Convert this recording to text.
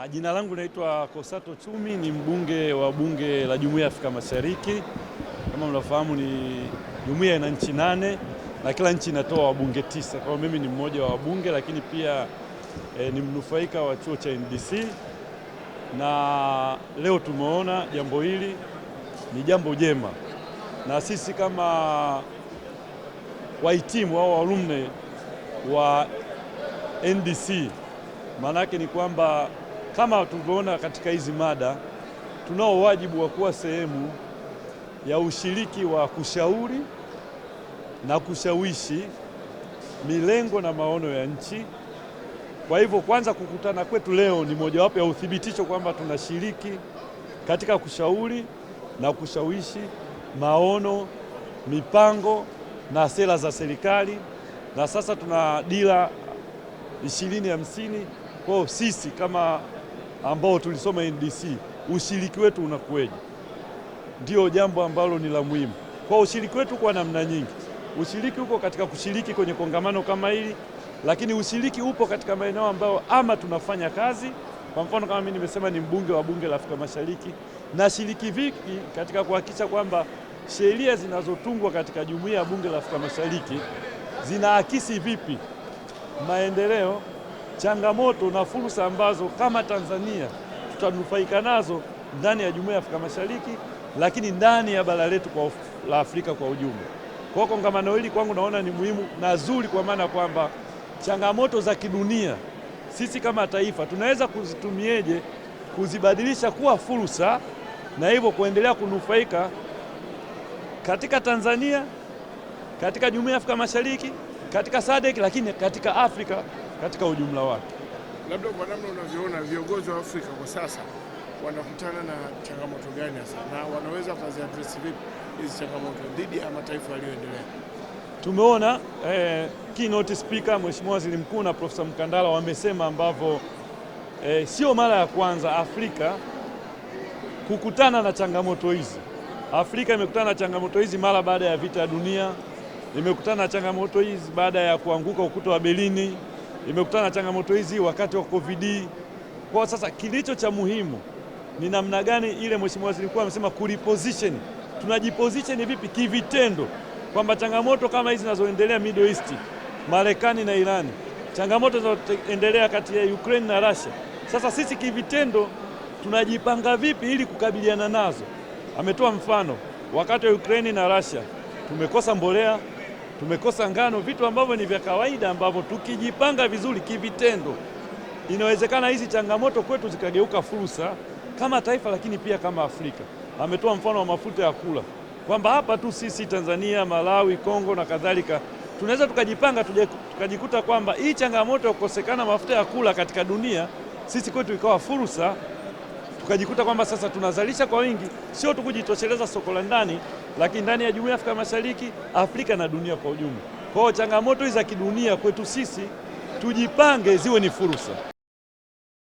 Jina langu naitwa Kosato Chumi, ni mbunge wa bunge la Jumuiya ya Afrika Mashariki. Kama mnafahamu ni jumuiya ina nchi 8 na kila nchi inatoa wabunge 9. Kwa hiyo mimi ni mmoja wa wabunge, lakini pia ni mnufaika wa chuo cha NDC, na leo tumeona jambo hili ni jambo jema, na sisi kama wahitimu au alumni wa NDC, maanake ni kwamba kama tulivyoona katika hizi mada, tunao wajibu wa kuwa sehemu ya ushiriki wa kushauri na kushawishi milengo na maono ya nchi. Kwa hivyo kwanza, kukutana kwetu leo ni mojawapo ya uthibitisho kwamba tunashiriki katika kushauri na kushawishi maono, mipango na sera za serikali, na sasa tuna dira 2050. Kwa sisi kama ambao tulisoma NDC, ushiriki wetu unakuweje? Ndio jambo ambalo ni la muhimu. Kwa ushiriki wetu kwa namna nyingi. Ushiriki uko katika kushiriki kwenye kongamano kama hili, lakini ushiriki upo katika maeneo ambayo ama tunafanya kazi. Kwa mfano kama mimi nimesema ni mbunge wa bunge la Afrika Mashariki, na shiriki vipi katika kuhakikisha kwamba sheria zinazotungwa katika jumuiya ya bunge la Afrika Mashariki zinaakisi vipi maendeleo, changamoto na fursa ambazo kama Tanzania tutanufaika nazo ndani ya jumuiya ya Afrika Mashariki, lakini ndani ya bara letu la Afrika kwa ujumla. Kwa kongamano hili kwangu naona ni muhimu na zuri, kwa maana kwamba changamoto za kidunia sisi kama taifa tunaweza kuzitumieje kuzibadilisha kuwa fursa, na hivyo kuendelea kunufaika katika Tanzania, katika jumuiya ya Afrika Mashariki, katika SADC, lakini katika Afrika katika ujumla wake. Labda kwa namna unavyoona viongozi wa Afrika kwa sasa wanakutana na changamoto gani hasa, na wanaweza kuziaddress vipi hizi changamoto dhidi ya mataifa yaliyoendelea? Tumeona keynote speaker Mheshimiwa Waziri Mkuu na Profesa Mkandala wamesema ambavyo sio mara ya kwanza Afrika kukutana na changamoto hizi. Afrika imekutana na changamoto hizi mara baada ya vita ya dunia, imekutana na changamoto hizi baada ya kuanguka ukuta wa Berlin, imekutana na changamoto hizi wakati wa COVID. Kwa sasa kilicho cha muhimu ni namna gani ile Mheshimiwa Waziri Mkuu amesema kureposition. Tunajiposition vipi kivitendo, kwamba changamoto kama hizi zinazoendelea Middle East, Marekani na Irani, changamoto zinazoendelea kati ya Ukraine na Russia, sasa sisi kivitendo tunajipanga vipi ili kukabiliana nazo? Ametoa mfano wakati wa Ukraine na Russia, tumekosa mbolea, tumekosa ngano, vitu ambavyo ni vya kawaida ambavyo tukijipanga vizuri kivitendo, inawezekana hizi changamoto kwetu zikageuka fursa kama taifa, lakini pia kama Afrika. Ametoa mfano wa mafuta ya kula, kwamba hapa tu sisi Tanzania, Malawi, Kongo na kadhalika, tunaweza tukajipanga tukajikuta kwamba hii changamoto ya kukosekana mafuta ya kula katika dunia, sisi kwetu ikawa fursa, tukajikuta kwamba sasa tunazalisha kwa wingi, sio tu kujitosheleza soko la ndani, lakini ndani ya Jumuiya ya Afrika Mashariki, Afrika na dunia kwa ujumla. Kwa hiyo changamoto hizi za kidunia kwetu sisi tujipange ziwe ni fursa.